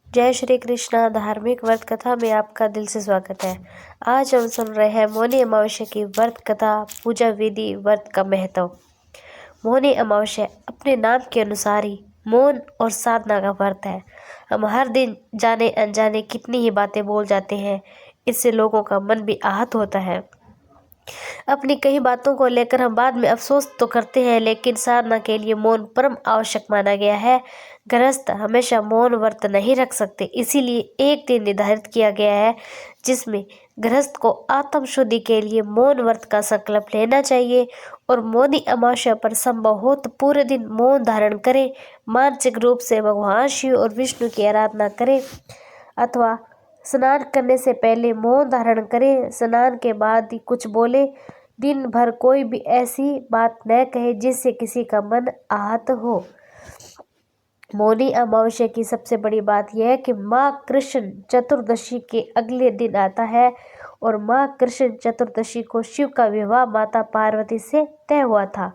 जय श्री कृष्णा। धार्मिक व्रत कथा में आपका दिल से स्वागत है। आज हम सुन रहे हैं मौनी अमावस्या की व्रत कथा, पूजा विधि, व्रत का महत्व। मौनी अमावस्या अपने नाम के अनुसार ही मौन और साधना का व्रत है। हम हर दिन जाने अनजाने कितनी ही बातें बोल जाते हैं, इससे लोगों का मन भी आहत होता है। अपनी कई बातों को लेकर हम बाद में अफसोस तो करते हैं, लेकिन साधना के लिए मौन परम आवश्यक माना गया है। गृहस्थ हमेशा मौन व्रत नहीं रख सकते, इसीलिए एक दिन निर्धारित किया गया है जिसमें गृहस्थ को आत्म शुद्धि के लिए मौन व्रत का संकल्प लेना चाहिए और मौनी अमावस्या पर संभव हो तो पूरे दिन मौन धारण करें। मानसिक रूप से भगवान शिव और विष्णु की आराधना करें अथवा स्नान करने से पहले मौन धारण करें। स्नान के बाद ही कुछ बोले। दिन भर कोई भी ऐसी बात न कहे जिससे किसी का मन आहत हो। मौनी अमावस्या की सबसे बड़ी बात यह है कि माँ कृष्ण चतुर्दशी के अगले दिन आता है और माँ कृष्ण चतुर्दशी को शिव का विवाह माता पार्वती से तय हुआ था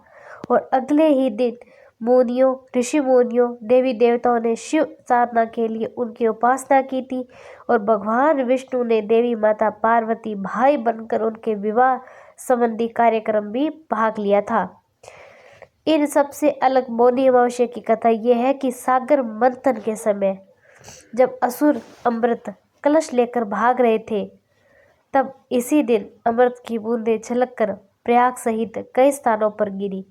और अगले ही दिन मुनियों, ऋषि मुनियों, देवी देवताओं ने शिव साधना के लिए उनकी उपासना की थी और भगवान विष्णु ने देवी माता पार्वती भाई बनकर उनके विवाह संबंधी कार्यक्रम भी भाग लिया था। इन सबसे अलग मौनी अमावस्या की कथा यह है कि सागर मंथन के समय जब असुर अमृत कलश लेकर भाग रहे थे, तब इसी दिन अमृत की बूंदें छलककर प्रयाग सहित कई स्थानों पर गिरी।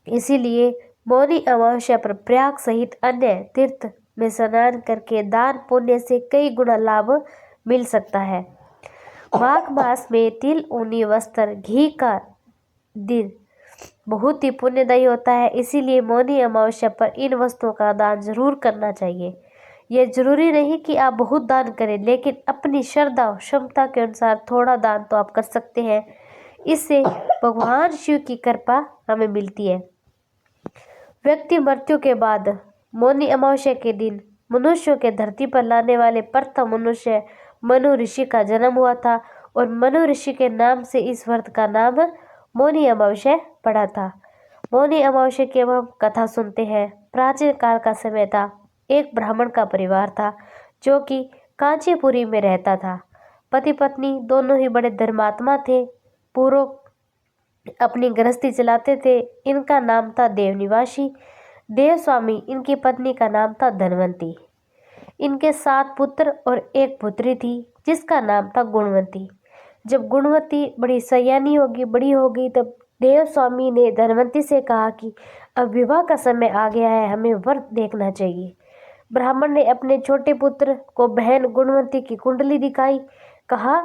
इसीलिए मौनी अमावस्या पर प्रयाग सहित अन्य तीर्थ में स्नान करके दान पुण्य से कई गुना लाभ मिल सकता है। माघ मास में तिल, ऊनी वस्त्र, घी का दिन बहुत ही पुण्यदायी होता है, इसीलिए मौनी अमावस्या पर इन वस्तुओं का दान जरूर करना चाहिए। यह जरूरी नहीं कि आप बहुत दान करें, लेकिन अपनी श्रद्धा और क्षमता के अनुसार थोड़ा दान तो आप कर सकते हैं। इससे भगवान शिव की कृपा हमें मिलती है। व्यक्ति मृत्यु के बाद मौनी अमावस्या के दिन मनुष्यों के धरती पर लाने वाले प्रथम मनुष्य मनु ऋषि का जन्म हुआ था और मनु ऋषि के नाम से इस व्रत का नाम मौनी अमावस्या पड़ा था। मौनी अमावस्या की अब हम कथा सुनते हैं। प्राचीन काल का समय था। एक ब्राह्मण का परिवार था जो कि कांचीपुरी में रहता था। पति पत्नी दोनों ही बड़े धर्मात्मा थे। पूर्व अपनी गृहस्थी चलाते थे। इनका नाम था देवनिवासी। देवस्वामी इनकी पत्नी का नाम था धनवंती। इनके 7 पुत्र और एक पुत्री थी जिसका नाम था गुणवंती। जब गुणवंती बड़ी सयानी बड़ी होगी तब देवस्वामी ने धनवंती से कहा कि अब विवाह का समय आ गया है, हमें वर देखना चाहिए। ब्राह्मण ने अपने छोटे पुत्र को बहन गुणवंती की कुंडली दिखाई। कहा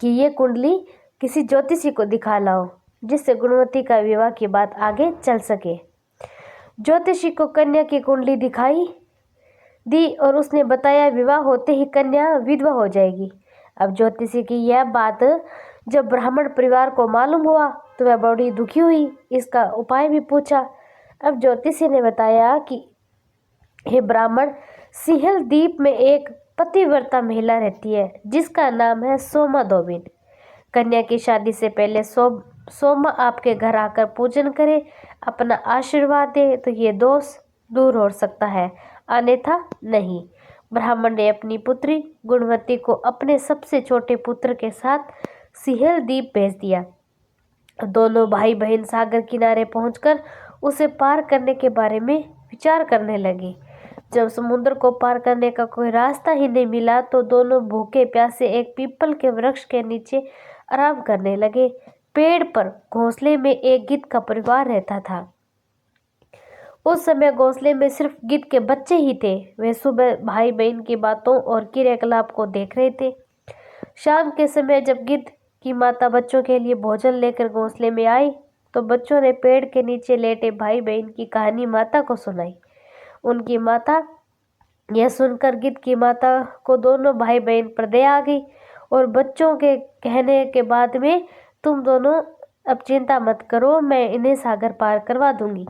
कि ये कुंडली किसी ज्योतिषी को दिखा लाओ जिससे गुणवंती का विवाह की बात आगे चल सके। ज्योतिषी को कन्या की कुंडली दिखाई दी और उसने बताया विवाह होते ही कन्या विधवा हो जाएगी। अब ज्योतिषी की यह बात जब ब्राह्मण परिवार को मालूम हुआ तो वह बड़ी दुखी हुई। इसका उपाय भी पूछा। अब ज्योतिषी ने बताया कि हे ब्राह्मण, सिंहल द्वीप में एक पतिव्रता महिला रहती है जिसका नाम है सोमा धोबिन। कन्या की शादी से पहले सोमा आपके घर आकर पूजन करे, अपना आशीर्वाद दे तो ये दोष दूर हो सकता है, अन्यथा नहीं। ब्राह्मण ने अपनी पुत्री गुणवंती को अपने सबसे छोटे पुत्र के साथ सिंहल द्वीप भेज दिया। दोनों भाई बहन सागर किनारे पहुंचकर उसे पार करने के बारे में विचार करने लगे। जब समुद्र को पार करने का कोई रास्ता ही नहीं मिला तो दोनों भूखे प्यासे एक पीपल के वृक्ष के नीचे आराम करने लगे। पेड़ पर घोंसले में एक गिद्ध का परिवार रहता था। उस समय घोंसले में सिर्फ गिद्ध के बच्चे ही थे। वे सुबह भाई बहन की बातों और क्रियाकलाप को देख रहे थे। शाम के समय जब गिद्ध की माता बच्चों के लिए भोजन लेकर घोंसले में आई तो बच्चों ने पेड़ के नीचे लेटे भाई बहन की कहानी माता को सुनाई। उनकी माता यह सुनकर गिद्ध की माता को दोनों भाई बहन पर दया आ गई और बच्चों के कहने के बाद में तुम दोनों अब चिंता मत करो, मैं इन्हें सागर पार करवा दूंगी।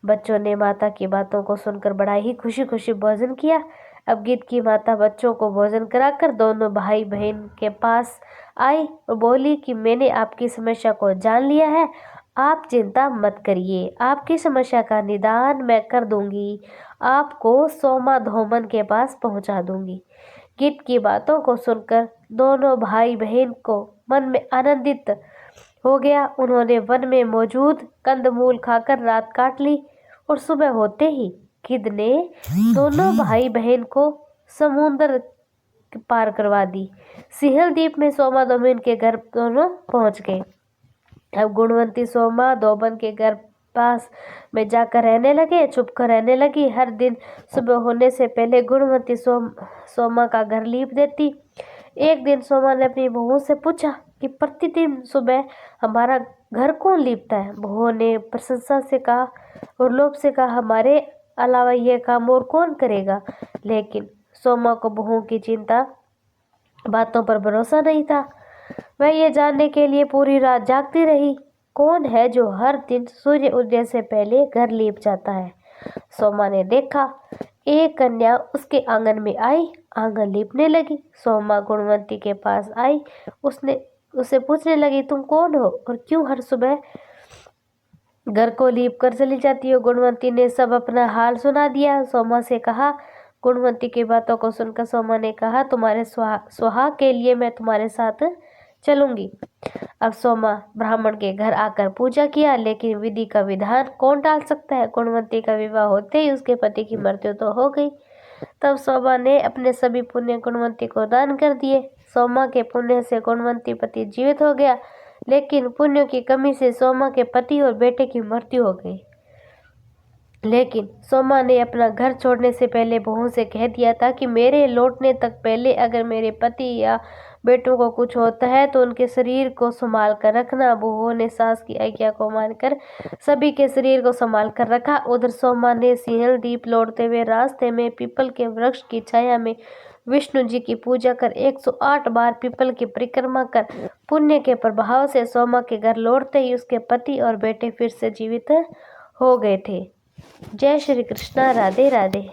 बच्चों ने माता की बातों को सुनकर बड़ा ही खुशी खुशी भोजन किया। अब गिद्ध की माता बच्चों को भोजन कराकर दोनों भाई बहन के पास आई और बोली कि मैंने आपकी समस्या को जान लिया है, आप चिंता मत करिए, आपकी समस्या का निदान मैं कर दूंगी, आपको सोमा धोमन के पास पहुंचा दूंगी। गीत की बातों को सुनकर दोनों भाई बहन को मन में आनंदित हो गया। उन्होंने वन में मौजूद कंदमूल खाकर रात काट ली और सुबह होते ही गिद्ध ने दोनों भाई बहन को समुद्र पार करवा दी। सिंहल द्वीप में सोमा धोमन के घर दोनों पहुंच गए। अब गुणवंती सोमा धोबन के घर पास में जाकर रहने लगे, छुपकर रहने लगी। हर दिन सुबह होने से पहले गुणवंती सोमा का घर लीप देती। एक दिन सोमा ने अपनी बहू से पूछा कि प्रतिदिन सुबह हमारा घर कौन लीपता है। बहू ने प्रशंसा से कहा और लोभ से कहा, हमारे अलावा यह काम और कौन करेगा। लेकिन सोमा को बहू की चिंता बातों पर भरोसा नहीं था। वह ये जानने के लिए पूरी रात जागती रही, कौन है जो हर दिन सूर्य उदय से पहले घर लीप जाता है। सोमा ने देखा, एक कन्या उसके आंगन में आई, आंगन लीपने लगी। सोमा गुणवंती के पास आई, उसे पूछने लगी, तुम कौन हो और क्यों हर सुबह घर को लीप कर चली जाती हो। गुणवंती ने सब अपना हाल सुना दिया। सोमा से कहा, गुणवंती की बातों को सुनकर सोमा ने कहा, तुम्हारे सुहाग के लिए मैं तुम्हारे साथ चलूंगी। अब सोमा ब्राह्मण के घर आकर पूजा किया, लेकिन विधि का विधान कौन टाल सकता है। गुणवंती का विवाह होते ही उसके पति की मृत्यु तो हो गई। तब सोमा ने अपने सभी पुण्य गुणवंती को दान कर दिए। सोमा के पुण्य से गुणवंती पति जीवित हो गया, लेकिन पुण्यों की कमी से सोमा के पति और बेटे की मृत्यु हो गई। लेकिन सोमा ने अपना घर छोड़ने से पहले बहू से कह दिया था कि मेरे लौटने तक पहले अगर मेरे पति या बेटों को कुछ होता है तो उनके शरीर को संभाल कर रखना। बहू ने सास की आज्ञा को मानकर सभी के शरीर को संभाल कर रखा। उधर सोमा ने सिंहल द्वीप लौटते हुए रास्ते में पीपल के वृक्ष की छाया में विष्णु जी की पूजा कर 108 बार पीपल की परिक्रमा कर पुण्य के प्रभाव से सोमा के घर लौटते ही उसके पति और बेटे फिर से जीवित हो गए थे। जय श्री कृष्णा। राधे राधे।